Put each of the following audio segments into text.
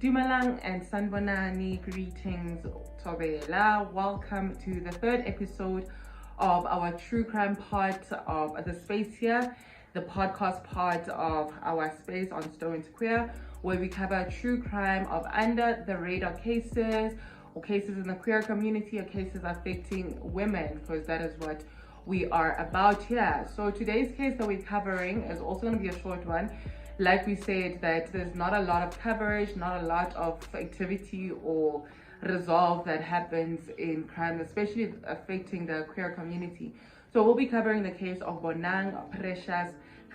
Dumelang and Sanbonani, greetings Tobela. Welcome to the third episode of our true crime part of the space here, the podcast part of our space on Stone Queer, where we cover true crime of under the radar cases or cases in the queer community or cases affecting women, because that is what we are about here. So today's case that we're covering is also going to be a short one. Like we said, that there's not a lot of coverage, not a lot of activity or resolve that happens in crime, especially affecting the queer community. So we'll be covering the case of Bonang Precious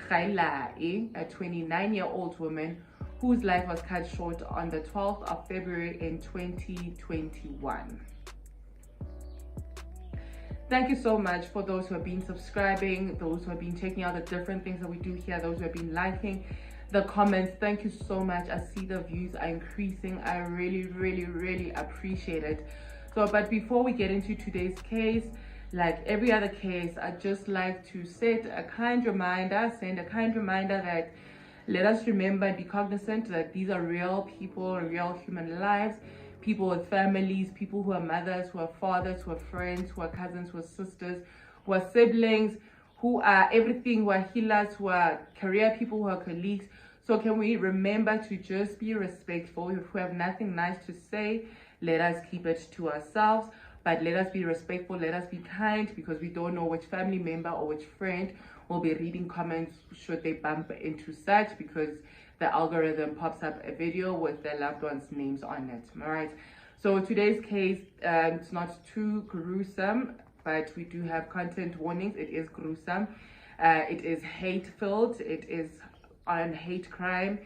Gaelae, a 29-year-old woman whose life was cut short on the 12th of February in 2021. Thank you so much for those who have been subscribing, those who have been checking out the different things that we do here, those who have been liking the comments. Thank you so much. I see the views are increasing. I really appreciate it. So, but before we get into today's case, like every other case, I'd just like to send a kind reminder that let us remember and be cognizant that these are real people, real human lives, people with families, people who are mothers, who are fathers, who are friends, who are cousins, who are sisters, who are siblings, who are everything, who are healers, who are career people, who are colleagues. So can we remember to just be respectful? If we have nothing nice to say, let us keep it to ourselves, but let us be respectful, let us be kind, because we don't know which family member or which friend will be reading comments should they bump into such, because the algorithm pops up a video with their loved ones' names on it. All right, so today's case, it's not too gruesome, but we do have content warnings. It is gruesome, it is hate-filled, it is on hate crime,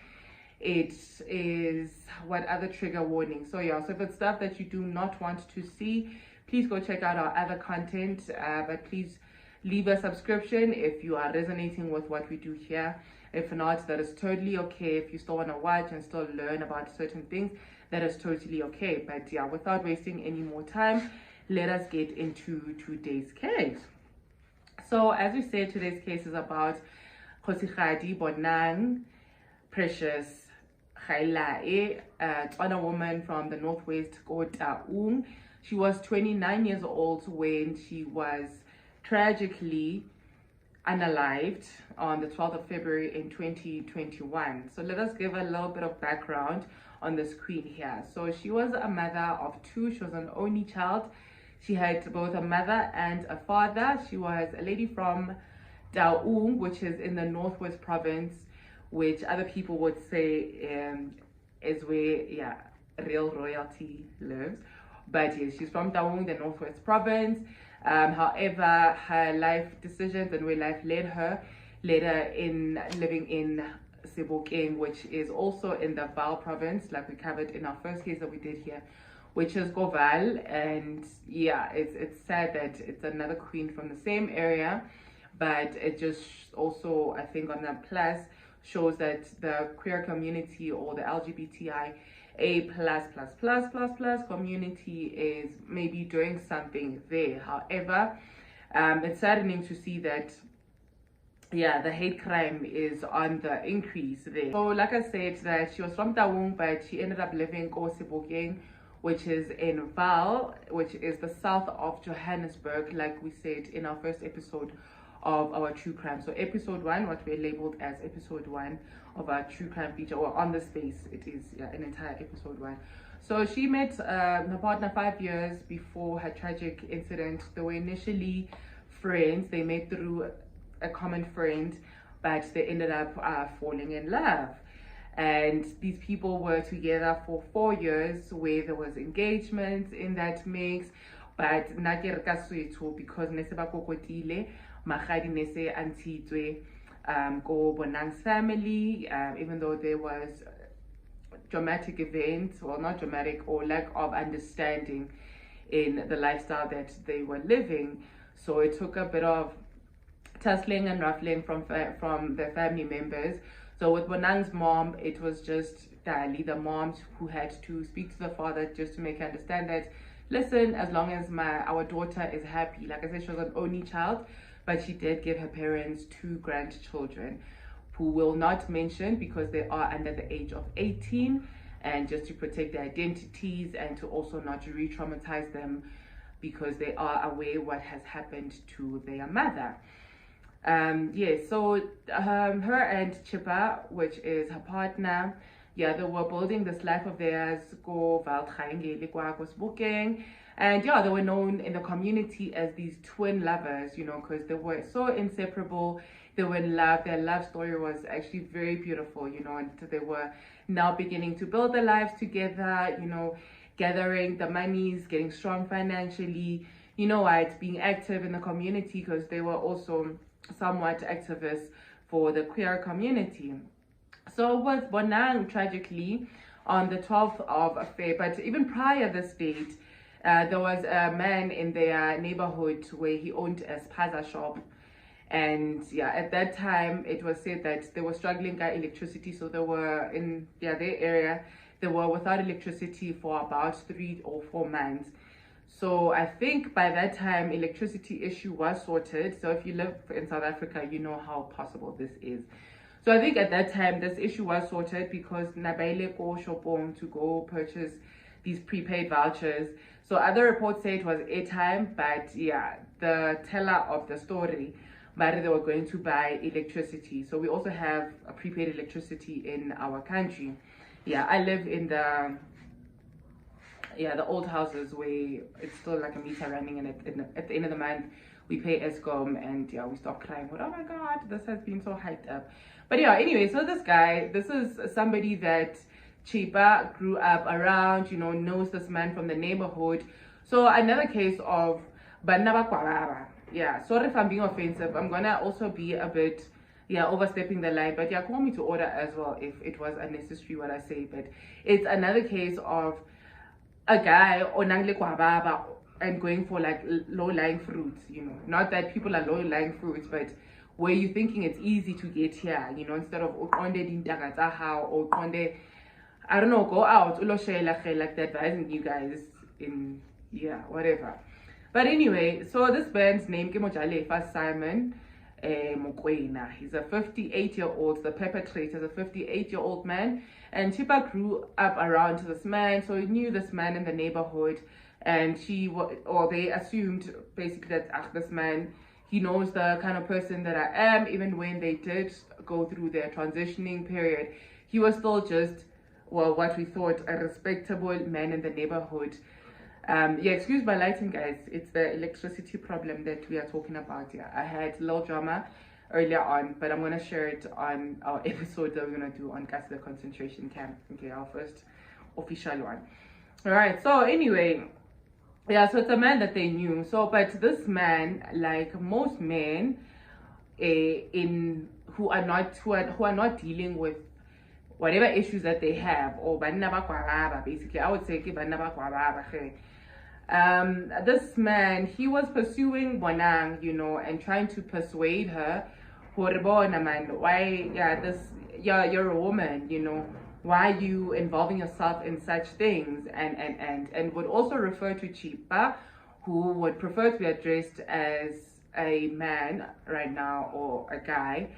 it is what other trigger warnings. So yeah, so if it's stuff that you do not want to see, please go check out our other content, but please leave a subscription if you are resonating with what we do here. If not, that is totally okay. If you still want to watch and still learn about certain things, that is totally okay. But yeah, without wasting any more time, let us get into today's case. So as we said, today's case is about Bonang Precious Gaelae, a woman from the northwest Taung. She was 29 years old when she was tragically unalived on the 12th of February in 2021. So let us give a little bit of background on this queen here. So she was a mother of two. She was an only child. She had both a mother and a father. She was a lady from Taung, which is in the northwest province, which other people would say is where real royalty lives. But yes, she's from Taung, the northwest province. However, her life decisions and where life led her in living in Sebokeng, which is also in the Vaal province, like we covered in our first case that we did here, which is Vaal. And yeah, it's sad that it's another queen from the same area, but it just also, I think, on the plus shows that the queer community or the LGBTI A++++ community is maybe doing something there. However, it's saddening to see that the hate crime is on the increase there. So like I said, that she was from Taung, but she ended up living in Sebokeng, which is in Vaal, which is the south of Johannesburg, like we said in our first episode of our true crime. So episode 1, what we labeled as episode 1 of our true crime feature, or on the space, it is an entire episode 1. So she met her partner 5 years before her tragic incident. They were initially friends. They met through a common friend, but they ended up falling in love. And these people were together for 4 years, where there was engagement in that mix, but because neseba kokotile magadi nese antitwe go Bonang's family, even though there was dramatic events, well, not dramatic, or lack of understanding in the lifestyle that they were living. So it took a bit of tussling and ruffling from their family members. So with Bonang's mom, it was just Dali, the mom, who had to speak to the father just to make her understand that, listen, as long as our daughter is happy. Like I said, she was an only child, but she did give her parents 2 grandchildren, who will not mention because they are under the age of 18. and just to protect their identities and to also not to re-traumatize them because they are aware what has happened to their mother. So her and Chippa, which is her partner, they were building this life of theirs, go Vaal, Sebokeng, and they were known in the community as these twin lovers, because they were so inseparable. They were in love. Their love story was actually very beautiful, and they were now beginning to build their lives together, gathering the monies, getting strong financially, being active in the community, because they were also somewhat activists for the queer community. So with Bonang, tragically, on the 12th of February, but even prior this date, there was a man in their neighborhood where he owned a spaza shop. And at that time, it was said that they were struggling with electricity. So they were in their area, they were without electricity for about 3 or 4 months. So I think by that time, electricity issue was sorted. So if you live in South Africa, you know how possible this is. So I think at that time, this issue was sorted because Nabaile go shopong to go purchase these prepaid vouchers. So other reports say it was Airtime, but the teller of the story, but they were going to buy electricity. So we also have a prepaid electricity in our country. I live in the old houses where it's still like a meter running, and at the end of the month we pay Eskom, and we stop crying. Oh my God, this has been so hyped up. But anyway, so this is somebody that Chippa grew up around, knows this man from the neighborhood. So another case of banna ba. Sorry if I'm being offensive. I'm gonna also be a bit overstepping the line, but call me to order as well if it was unnecessary what I say. But it's another case of a guy onangle kwababa and going for like low-lying fruits, not that people are low-lying fruits, but where you're thinking it's easy to get here, instead of or I don't know, go out like advising you guys in whatever. But anyway, so this band's name Mojalefa Simon Mokoena. He's a 58-year-old. The perpetrator is a 58-year-old man, and Chippa grew up around this man, so he knew this man in the neighborhood, and they assumed basically that this man, he knows the kind of person that I am. Even when they did go through their transitioning period, he was still just what we thought a respectable man in the neighborhood. Excuse my lighting, guys. It's the electricity problem that we are talking about here. I had a little drama earlier on, but I'm going to share it on our episode that we're going to do on the concentration camp. Okay, our first official one. All right, so anyway, so it's a man that they knew. So, but this man, like most men who are not dealing with whatever issues that they have, or basically, I would say this man, he was pursuing Bonang, and trying to persuade her, why, you're a woman, why are you involving yourself in such things, and would also refer to Chippa, who would prefer to be addressed as a man right now or a guy,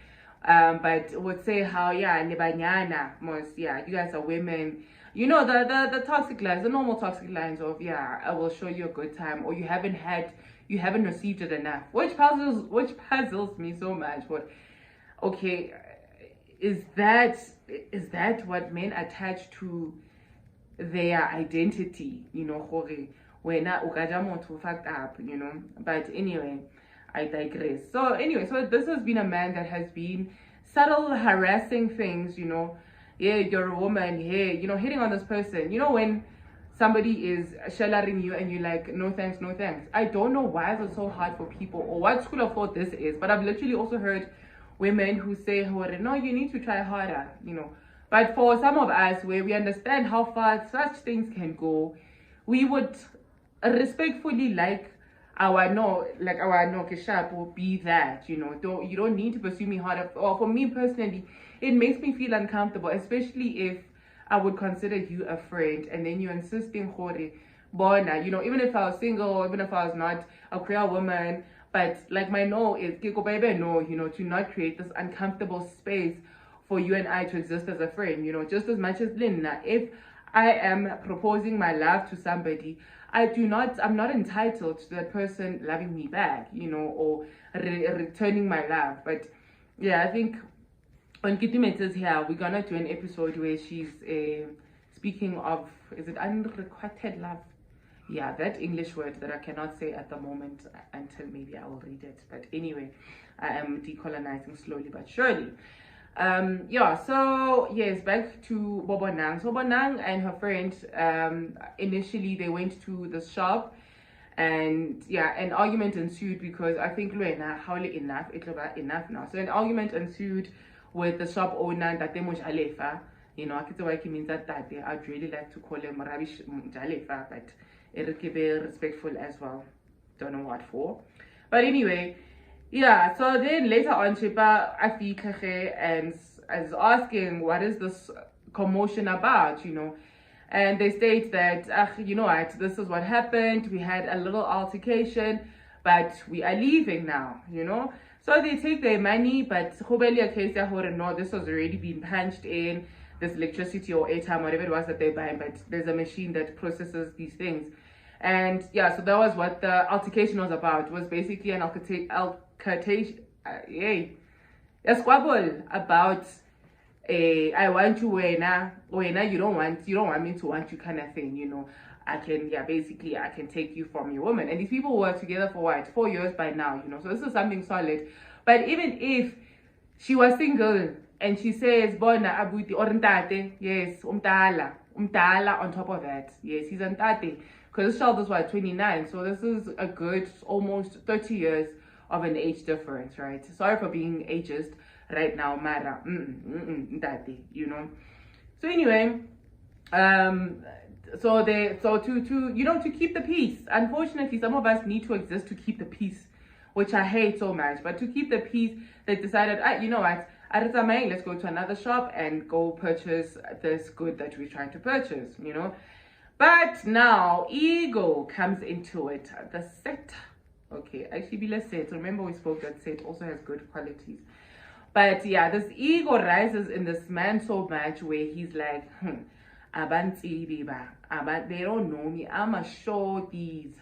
but would say how you guys are women. The toxic lines, the normal toxic lines of I will show you a good time, or you haven't received it enough, which puzzles me so much. But okay, is that what men attach to their identity? When fucked up, But anyway, I digress. So anyway, so this has been a man that has been subtle harassing things, you're a woman, hitting on this person. When somebody is shellering you and you're like, no thanks, no thanks. I don't know why it's so hard for people, or what school of thought this is, but I've literally also heard women who say, no, you need to try harder, But for some of us, where we understand how far such things can go, we would respectfully like our no Keshap will be that, you don't need to pursue me harder. Or for me personally, it makes me feel uncomfortable, especially if I would consider you a friend, and then you're insisting bona, even if I was single, even if I was not a queer woman, but like my no is Kiko baby no, to not create this uncomfortable space for you and I to exist as a friend, just as much as Linna. If I am proposing my love to somebody, I'm not entitled to that person loving me back, you know, or returning my love. But yeah, I think on Kitimet is here, we're gonna do an episode where she's speaking of, is it unrequited love? Yeah, that English word that I cannot say at the moment until maybe I will read it. But anyway, I am decolonizing slowly but surely. Yeah, so yes, back to Bonang. So Bonang and her friend, initially they went to the shop, and yeah, an argument ensued because I think enough now. So an argument ensued with the shop owner, that Mojalefa. You know, Akitawaki means that I'd really like to call him Rabish Mojalefa, but it'll be respectful as well. Don't know what for. But anyway, yeah, so then later on, Chippa Afikache and is asking, what is this commotion about, you know? And they state that, you know what, this is what happened. We had a little altercation, but we are leaving now, you know? So they take their money, but no, this has already been punched in, this electricity or airtime, whatever it was that they're buying, but there's a machine that processes these things. And yeah, so that was what the altercation was about. It was basically an altercation, a squabble about I want you you don't want me to want you kind of thing, you know. I can take you from your woman. And these people were together for what, 4 years by now, you know. So this is something solid. But even if she was single and she says bona abuti or ntate, yes, umtala on top of that, yes, he's a ntate, because this child is what, 29. So this is a good almost 30 years of an age difference, right? Sorry for being ageist right now, Mara, you know. So anyway, to keep the peace. Unfortunately, some of us need to exist to keep the peace, which I hate so much. But to keep the peace, they decided, you know what, let's go to another shop and go purchase this good that we're trying to purchase, you know. But now ego comes into it. The set. Okay, actually, let's say it. Remember, we spoke that set also has good qualities. But yeah, this ego rises in this man so much where he's like, they don't know me. I'm a sure these.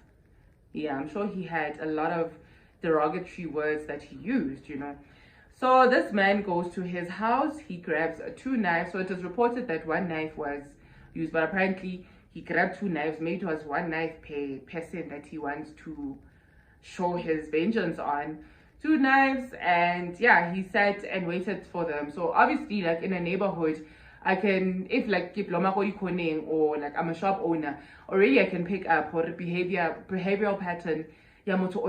Yeah, I'm sure he had a lot of derogatory words that he used, you know. So this man goes to his house. He grabs 2 knives. So it is reported that 1 knife was used, but apparently he grabbed 2 knives. Maybe it was 1 knife per person that he wants to show his vengeance on. 2 knives, and yeah, he sat and waited for them. So obviously, like in a neighborhood, I can, if like or like I'm a shop owner, already I can pick up or behavioral pattern, you know. So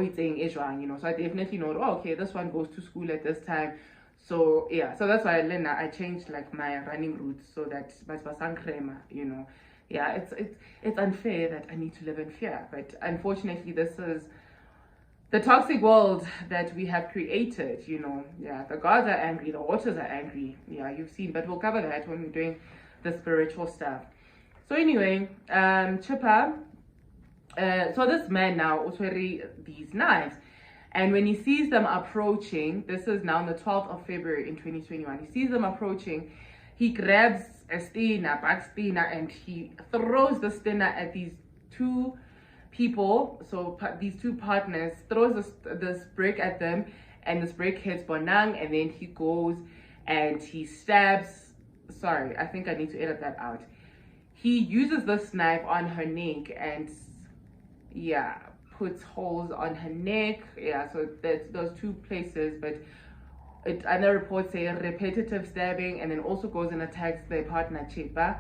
I definitely know, oh, okay, this one goes to school at this time. So yeah, so that's why I changed like my running route so that you know. Yeah, it's unfair that I need to live in fear, but unfortunately this is the toxic world that we have created, you know. Yeah, the gods are angry, the waters are angry. Yeah, you've seen, but we'll cover that when we're doing the spiritual stuff. So anyway, Chippa, so this man now also these knives, and when he sees them approaching, this is now on the 12th of February in 2021, he sees them approaching, he grabs a back stena, and he throws the stena at these 2 people. So these 2 partners, throws this brick at them, and this brick hits Bonang, and then he goes and he stabs, sorry, I think I need to edit that out. He uses this knife on her neck and yeah, puts holes on her neck. Yeah, so that's those 2 places, but other reports say repetitive stabbing, and then also goes and attacks their partner Chippa,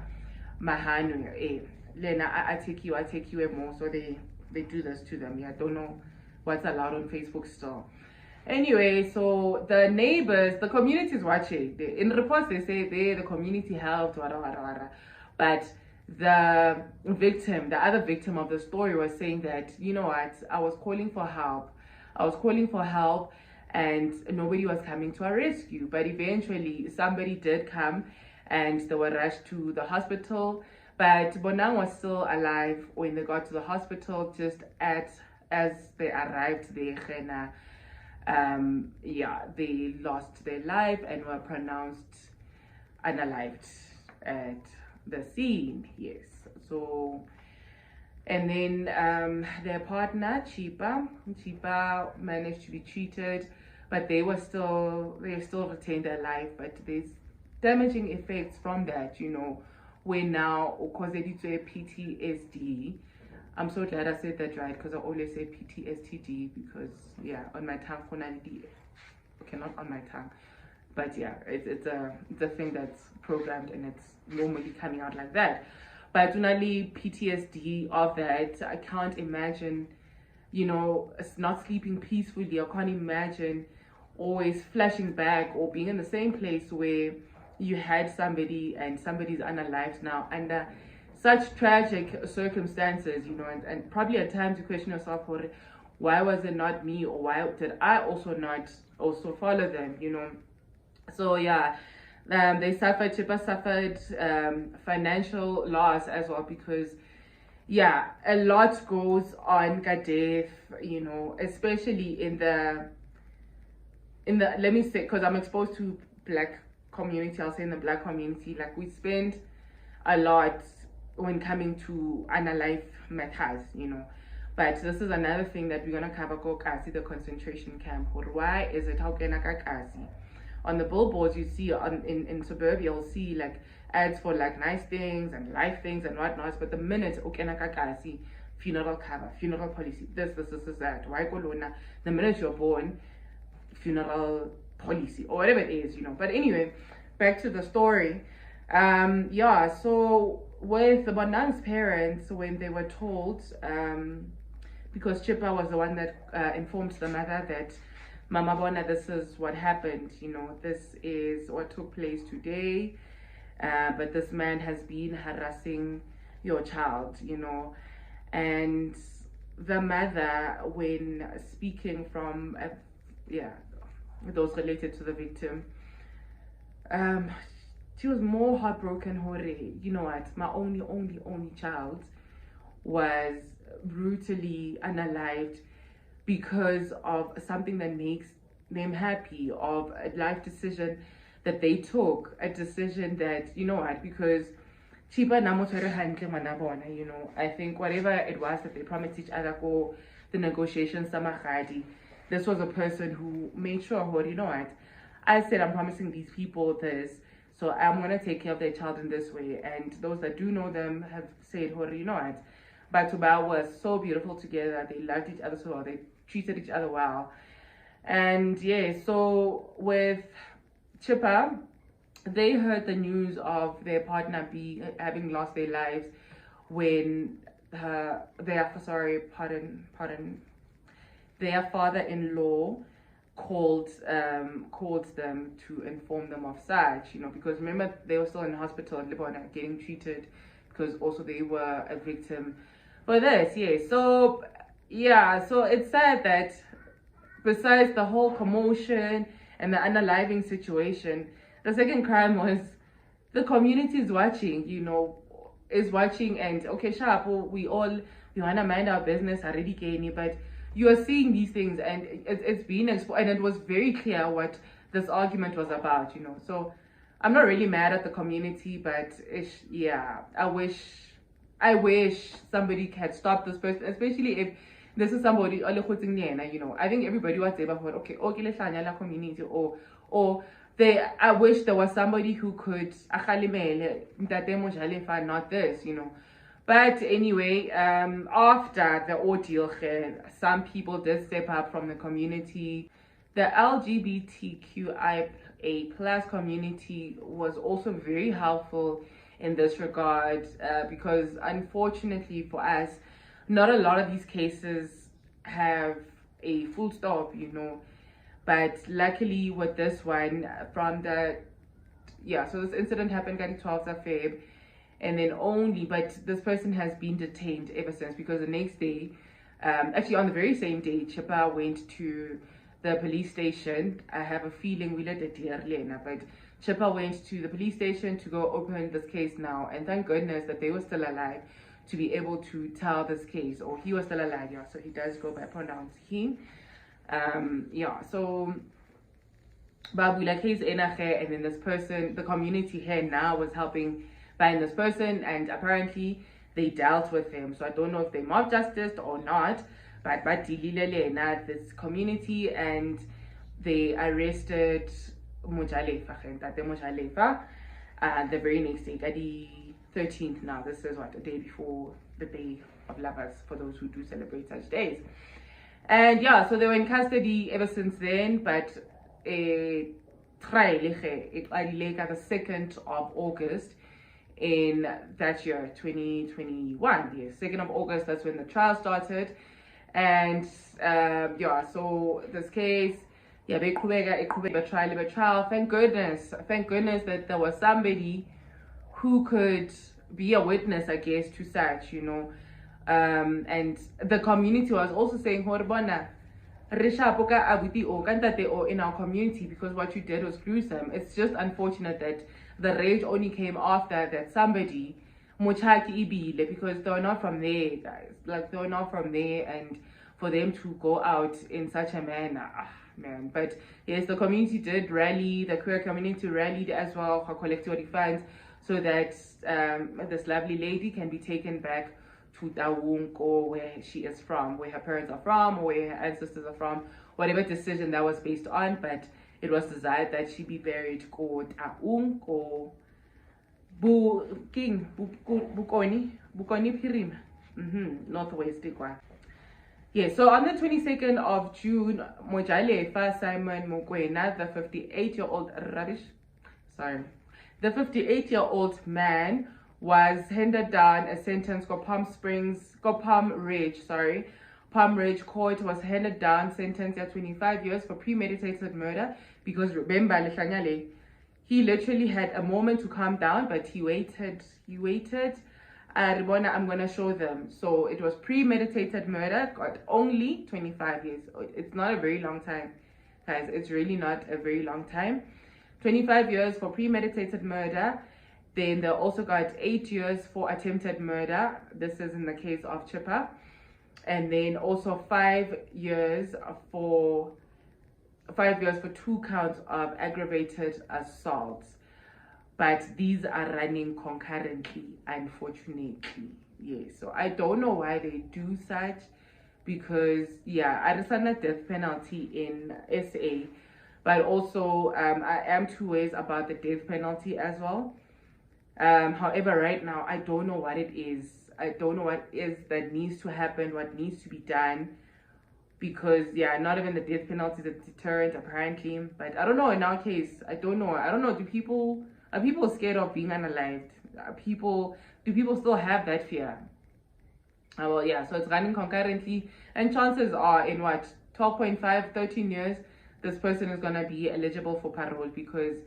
Mahanoe. Lena, I take you more. So they do this to them. Yeah, I don't know what's allowed on Facebook still. Anyway, so the neighbors, the community is watching. In reports, they say the community helped, but the victim, the other victim of the story, was saying that, you know what, I was calling for help, and nobody was coming to our rescue. But eventually somebody did come, and they were rushed to the hospital. But Bonang was still alive when they got to the hospital. Just as they arrived there, yeah, they lost their life and were pronounced unalived at the scene. Yes. So, and then their partner Chippa managed to be treated, but they still retained their life. But there's damaging effects from that, where now because they did say PTSD. I'm so glad I said that right, because I always say PTSD because on my tongue, okay, not on my tongue, but it's a thing that's programmed and it's normally coming out like that. But only PTSD of that, I can't imagine, it's not sleeping peacefully. I can't imagine always flashing back or being in the same place where you had somebody and somebody's unalived now under such tragic circumstances, and probably at times you question yourself, why was it not me, or why did I not also follow them, So Chippa suffered financial loss as well, because a lot goes on Gadef, especially in the let me say, because I'm exposed to black community, I'll say in the black community, like we spend a lot when coming to unalive matters, But this is another thing that we're gonna cover, Kasi, the concentration camp. Why is it how Kasi? On the billboards you see in suburbia, you'll see like ads for like nice things and life things and whatnot, but the minute Kasi, funeral cover, funeral policy, this, that, why Kolona, the minute you're born, funeral policy or whatever it is, But anyway, back to the story. So with the Bonang's parents, when they were told, because Chippa was the one that informed the mother that Mama Bona, this is what happened, this is what took place today, but this man has been harassing your child, and the mother, when speaking from those related to the victim, she was more heartbroken. You know what, my only child was brutally unalived because of something that makes them happy, of a life decision that they took, a decision that, because Chippa namotshwere hantle ngwana bona, I think whatever it was that they promised each other for the negotiations, this was a person who made sure, I said I'm promising these people this, so I'm going to take care of their child in this way. And those that do know them have said, but Baal was so beautiful together. They loved each other so well. They treated each other well. And so with Chippa, they heard the news of their partner having lost their lives when their father-in-law called them to inform them of such, because remember they were still in hospital in Lebanon getting treated, because also they were a victim for this. So it's sad that besides the whole commotion and the unaliving situation, the second crime was the community is watching, and okay, sharp, we want to mind our business already, Kenny, but you are seeing these things, and it's been exposed, and it was very clear what this argument was about, So I'm not really mad at the community, but I wish somebody had stopped this person, especially if this is somebody, I think everybody was able to, okay, community, or I wish there was somebody who could, Mojalefa, not this, But anyway, after the ordeal, some people did step up from the community. The LGBTQIA plus community was also very helpful in this regard, because unfortunately for us, not a lot of these cases have a full stop, But luckily with this one, from so this incident happened on the 12th of Feb. And then but this person has been detained ever since, because the next day, actually on the very same day, Chippa went to the police station. I have a feeling we let it here, but Chippa went to the police station to go open this case now, and thank goodness that they were still alive to be able to tell this case, or he was still alive, so he does go by pronouns he. So Babula case and then this person, the community here now was helping find this person, and apparently they dealt with him. So I don't know if they mob justice or not, but this community, and they arrested Mojalefa the very next day, the 13th now. This is what, a day before the Day of Lovers, for those who do celebrate such days. And yeah, so they were in custody ever since then, but trial the 2nd of August in that year, 2021. Yes, 2nd of August, that's when the trial started. And yeah, so this case, yeah, they trial. Thank goodness that there was somebody who could be a witness, I guess, to such, you know. And the community was also saying, in our community, because what you did was gruesome. It's just unfortunate that the rage only came after that somebody, because they were not from there, guys. Like, they were not from there, and for them to go out in such a manner, man. But yes, the community did rally, the queer community rallied as well for collective funds, so that this lovely lady can be taken back to Taung, or where she is from, where her parents are from, or where her ancestors are from, whatever decision that was based on. But it was desired that she be buried ko Taung or Bukoni Pirim, Northwest Ikwa. Yeah, so on the 22nd of June, Mojalefa Simon Mokoena, the 58-year-old man was handed down a sentence for Palm Ridge Court was handed down sentence at 25 years for premeditated murder, because remember, he literally had a moment to calm down, but he waited. I'm gonna show them. So it was premeditated murder, got only 25 years. It's not a very long time, guys. It's really not a very long time. 25 years for premeditated murder. Then they also got 8 years for attempted murder. This is in the case of Chippa. And then also 5 years for 2 counts of aggravated assault. But these are running concurrently, unfortunately. Yes, so I don't know why they do such, because yeah, I understand the death penalty in SA, but also I am two ways about the death penalty as well. However, right now I don't know what it is. I don't know what is that needs to happen, what needs to be done, because yeah, not even the death penalty is a deterrent apparently. But I don't know, in our case, I don't know. Are people scared of being unalived? Do people still have that fear? Well, yeah, so it's running concurrently, and chances are in 12.5, 13 years, this person is gonna be eligible for parole, because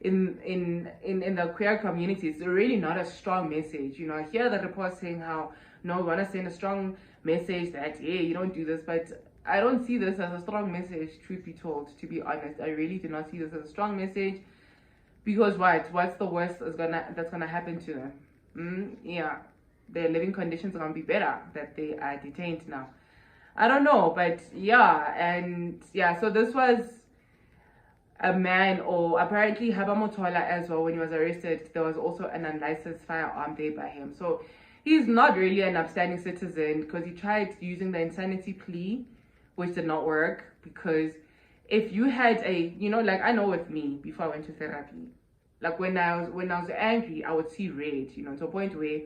in the queer community, it's really not a strong message. You know, I hear the reports saying how, no, we want to send a strong message that, yeah, you don't do this, but I don't see this as a strong message, truth be told, to be honest. I really do not see this as a strong message, because what's the worst that's gonna happen to them? Yeah, their living conditions are gonna be better that they are detained now. I don't know, but yeah. And yeah, so this was a man, or apparently Habamotola as well. When he was arrested, there was also an unlicensed firearm there by him. So he's not really an upstanding citizen, because he tried using the insanity plea, which did not work. Because if you had like, I know with me, before I went to therapy, like when I was angry, I would see red, to a point where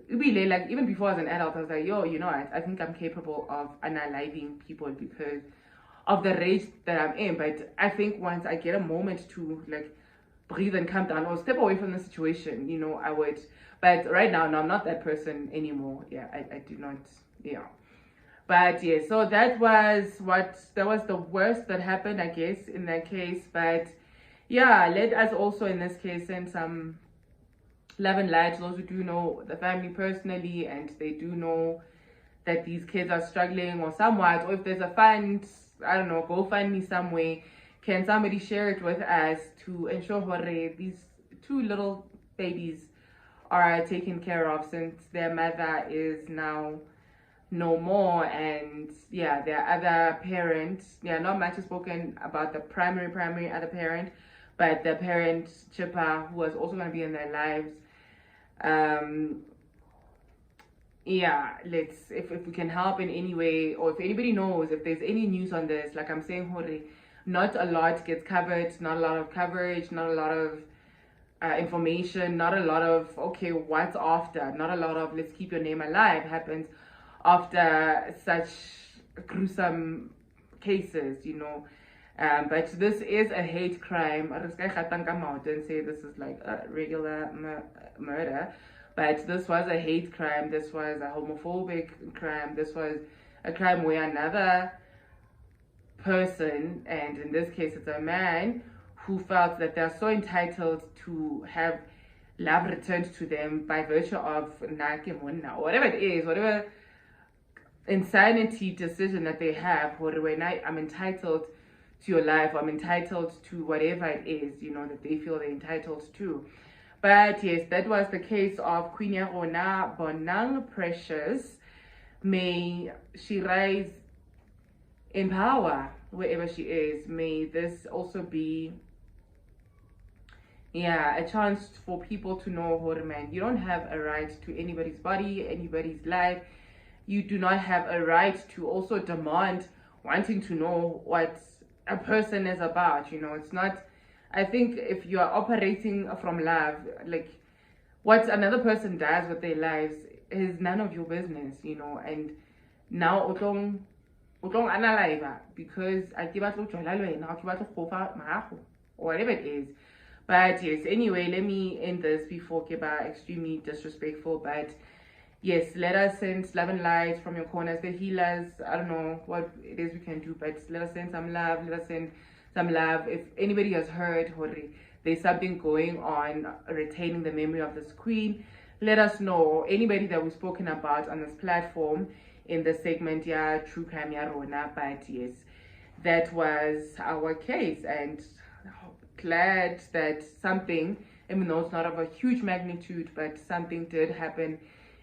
really, like, even before I was an adult, I was like, yo, I think I'm capable of unaliving people because of the rage that I'm in. But I think once I get a moment to like breathe and calm down or step away from the situation, I would. But right now, no, I'm not that person anymore. Yeah, I do not. Yeah. But yeah, so that was the worst that happened, I guess, in that case. But yeah, let us also in this case send some love and light to those who do know the family personally, and they do know that these kids are struggling or somewhat, or if there's a fund, I don't know, go find me some way. Can somebody share it with us to ensure these 2 little babies are taken care of, since their mother is now no more? And yeah, their other parent, not much is spoken about the primary other parent, but the parent Chippa, who was also going to be in their lives. Yeah, let's, if we can help in any way, or if anybody knows if there's any news on this, like I'm saying, Hori, not a lot gets covered, not a lot of coverage, not a lot of information, not a lot of okay, what's after, not a lot of let's keep your name alive happens after such gruesome cases, you know. But this is a hate crime. This guy didn't say this is like a regular murder, but this was a hate crime. This was a homophobic crime. This was a crime where another person, and in this case it's a man, who felt that they're so entitled to have love returned to them by virtue of whatever it is, whatever insanity decision that they have, when I'm entitled to your life, I'm entitled to whatever it is, you know, that they feel they're entitled to. But yes, that was the case of Queen ya rona, Bonang Precious. May she rise in power wherever she is. May this also be, yeah, a chance for people to know, man, you don't have a right to anybody's body, anybody's life. You do not have a right to also demand wanting to know what a person is about, you know. It's not, I think if you are operating from love, like what another person does with their lives is none of your business, you know. And now utong unalive because I give out or whatever it is. But yes, anyway, let me end this before Kiba extremely disrespectful. But yes, let us send love and light from your corners, the healers. I don't know what it is we can do, but let us send some love. Let us send some love. If anybody has heard, there's something going on retaining the memory of this queen, let us know. Anybody that we've spoken about on this platform in the segment, yeah, True Crime ya rona. But yes, that was our case, and glad that something, even though it's not of a huge magnitude, but something did happen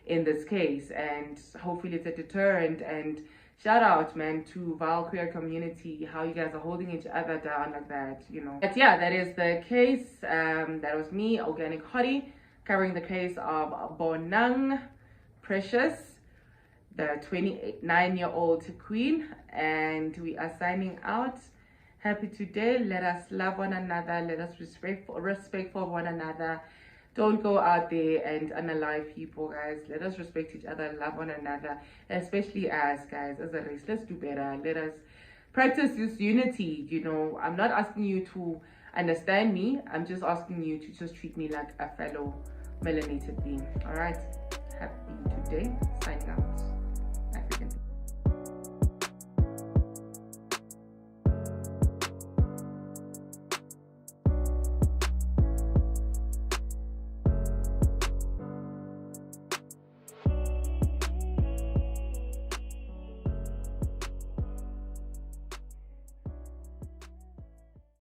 in this case, and hopefully it's a deterrent. And shout out, man, to Vaal queer community, how you guys are holding each other down like that, you know. But yeah, that is the case. That was me, Organic Hottie, covering the case of Bonang Precious, the 29-year-old queen, and we are signing out. Happy today. Let us love one another. Let us respect for one another. Don't go out there and unalive people, guys. Let us respect each other, love one another, especially as guys, as a race. Let's do better. Let us practice this unity. You know, I'm not asking you to understand me. I'm just asking you to just treat me like a fellow melanated being. All right. Happy today. Signing out.